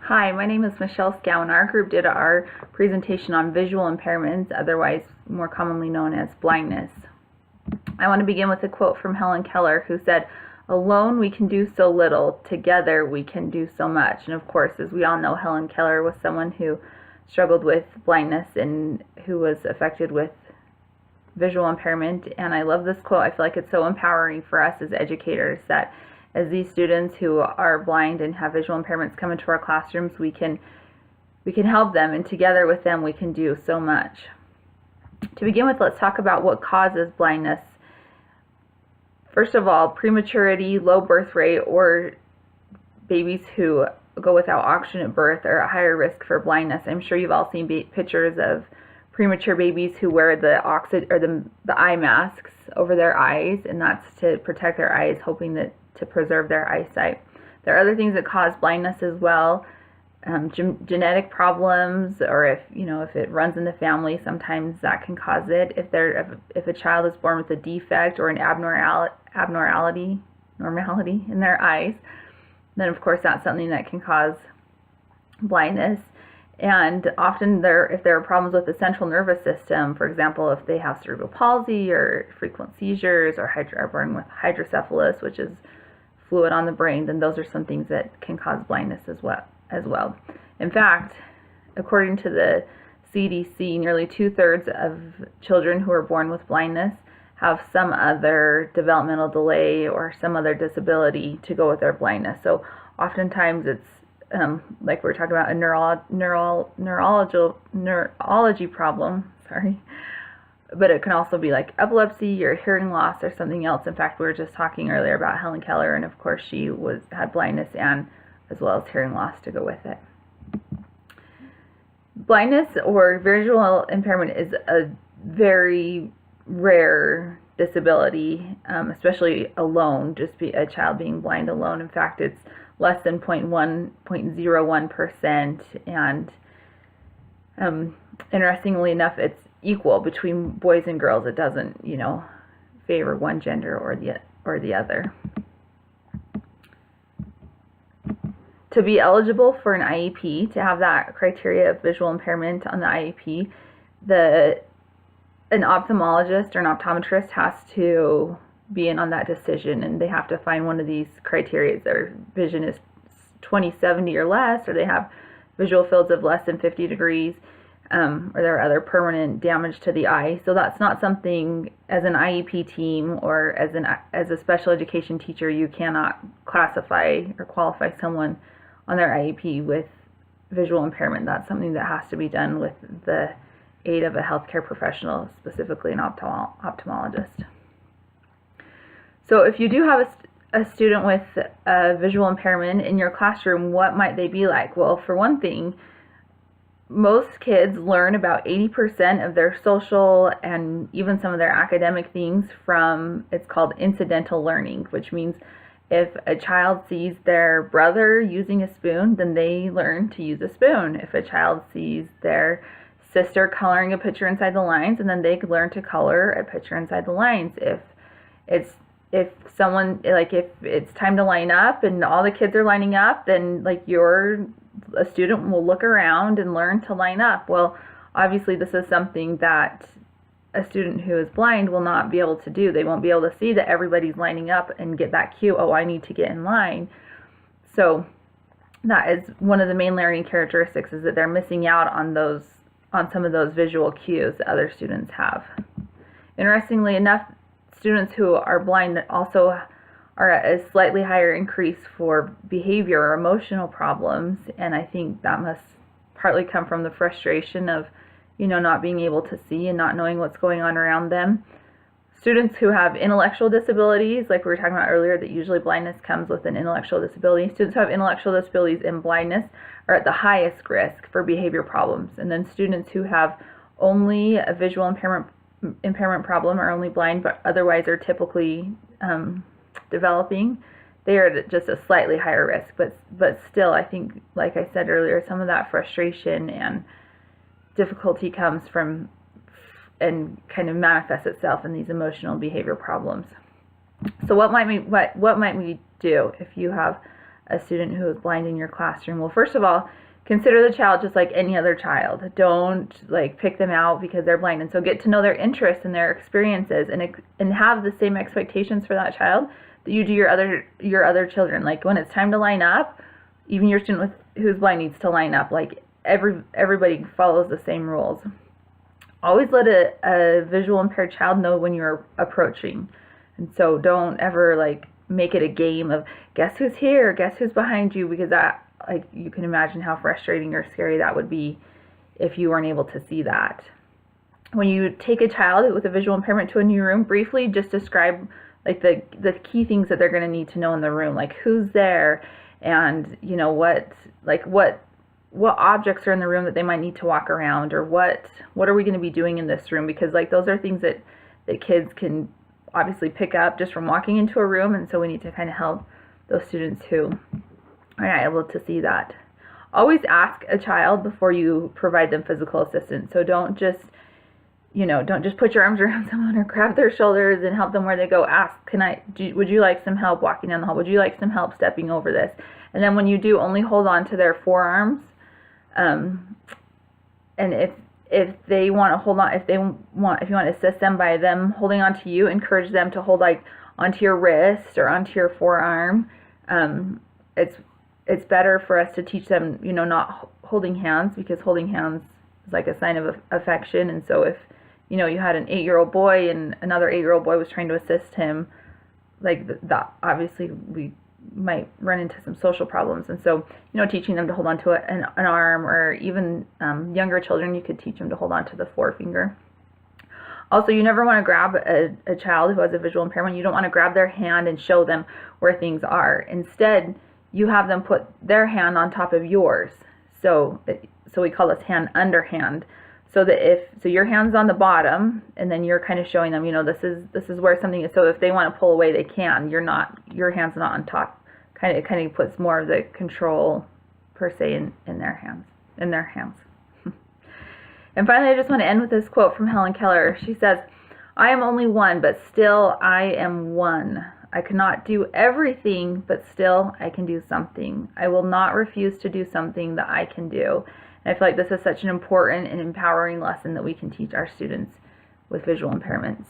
Hi, my name is Michelle Scow, and our group did our presentation on visual impairments, otherwise more commonly known as blindness. I want to begin with a quote from Helen Keller, who said, "Alone we can do so little, together we can do so much." And of course, as we all know, Helen Keller was someone who struggled with blindness and who was affected with visual impairment. And I love this quote. I feel like it's so empowering for us as educators that as these students who are blind and have visual impairments come into our classrooms, we can help them, and together with them we can do so much. To begin with, let's talk about what causes blindness. First of all, prematurity, low birth rate, or babies who go without oxygen at birth are at higher risk for blindness. I'm sure you've all seen pictures of premature babies who wear the eye masks over their eyes, and that's to protect their eyes, hoping that to preserve their eyesight. There are other things that cause blindness as well. Genetic problems, or if it runs in the family, sometimes that can cause it. If a child is born with a defect or an abnormality in their eyes, then of course that's something that can cause blindness. And often if there are problems with the central nervous system, for example, if they have cerebral palsy or frequent seizures or are born with hydrocephalus, which is fluid on the brain, then those are some things that can cause blindness as well. In fact, according to the CDC, nearly 2/3 of children who are born with blindness have some other developmental delay or some other disability to go with their blindness. So oftentimes it's like we were talking about, a neurology problem, but it can also be like epilepsy or hearing loss or something else. In fact, we were just talking earlier about Helen Keller, and of course she had blindness and as well as hearing loss to go with it. Blindness or visual impairment is a very rare disability, especially alone, a child being blind alone. In fact, it's less than 0.01%, and interestingly enough, it's equal between boys and girls. It doesn't, favor one gender or the other. To be eligible for an IEP, to have that criteria of visual impairment on the IEP, an ophthalmologist or an optometrist has to be in on that decision, and they have to find one of these criteria. Their vision is 20/70 or less, or they have visual fields of less than 50 degrees, or there are other permanent damage to the eye. So that's not something, as an IEP team or as a special education teacher, you cannot classify or qualify someone on their IEP with visual impairment. That's something that has to be done with the aid of a healthcare professional, specifically an ophthalmologist. So if you do have a student with a visual impairment in your classroom, what might they be like? Well, for one thing, most kids learn about 80% of their social and even some of their academic things from, it's called incidental learning, which means if a child sees their brother using a spoon, then they learn to use a spoon. If a child sees their sister coloring a picture inside the lines, and then they could learn to color a picture inside the lines. If it's time to line up and all the kids are lining up, then a student will look around and learn to line up. Well, obviously this is something that a student who is blind will not be able to do. They won't be able to see that everybody's lining up and get that cue, oh, I need to get in line. So that is one of the main learning characteristics, is that they're missing out on some of those visual cues that other students have. Interestingly enough, students who are blind also are at a slightly higher increase for behavior or emotional problems, and I think that must partly come from the frustration of not being able to see and not knowing what's going on around them. Students who have intellectual disabilities, like we were talking about earlier, that usually blindness comes with an intellectual disability. Students who have intellectual disabilities and blindness are at the highest risk for behavior problems. And then students who have only a visual impairment problem, are only blind but otherwise are typically developing, they are at just a slightly higher risk. But still, I think, like I said earlier, some of that frustration and difficulty comes from and kind of manifests itself in these emotional behavior problems. So what might we do if you have a student who is blind in your classroom? Well, first of all, consider the child just like any other child. Don't like pick them out because they're blind. And so get to know their interests and their experiences, and have the same expectations for that child that you do your other children. Like when it's time to line up, even your student who's blind needs to line up. Like everybody follows the same rules. Always let a visual impaired child know when you're approaching. And so don't ever like make it a game of guess who's here, guess who's behind you, because that, like, you can imagine how frustrating or scary that would be if you weren't able to see that. When you take a child with a visual impairment to a new room, briefly just describe like the key things that they're going to need to know in the room, like who's there, and what objects are in the room that they might need to walk around, or what are we going to be doing in this room, because like those are things that kids can obviously pick up just from walking into a room, and so we need to kind of help those students who are not able to see that. Always ask a child before you provide them physical assistance. So don't just put your arms around someone or grab their shoulders and help them where they go. Ask, would you like some help walking down the hall? Would you like some help stepping over this? And then when you do, only hold on to their forearms. And if they want to hold on, if you want to assist them by them holding onto you, encourage them to hold like onto your wrist or onto your forearm. It's better for us to teach them, not holding hands, because holding hands is like a sign of affection. And so if you had an 8-year-old boy and another 8-year-old boy was trying to assist him, like that, obviously we might run into some social problems. And so teaching them to hold on to an arm, or even younger children, you could teach them to hold on to the forefinger. Also, you never want to grab a child who has a visual impairment. You don't want to grab their hand and show them where things are. Instead, you have them put their hand on top of yours. So we call this hand underhand. So that so your hand's on the bottom, and then you're kind of showing them, this is where something is. So if they want to pull away, they can. Your hand's not on top. It kind of puts more of the control per se in their hands. And finally, I just want to end with this quote from Helen Keller. She says, "I am only one, but still I am one. I cannot do everything, but still I can do something. I will not refuse to do something that I can do." And I feel like this is such an important and empowering lesson that we can teach our students with visual impairments.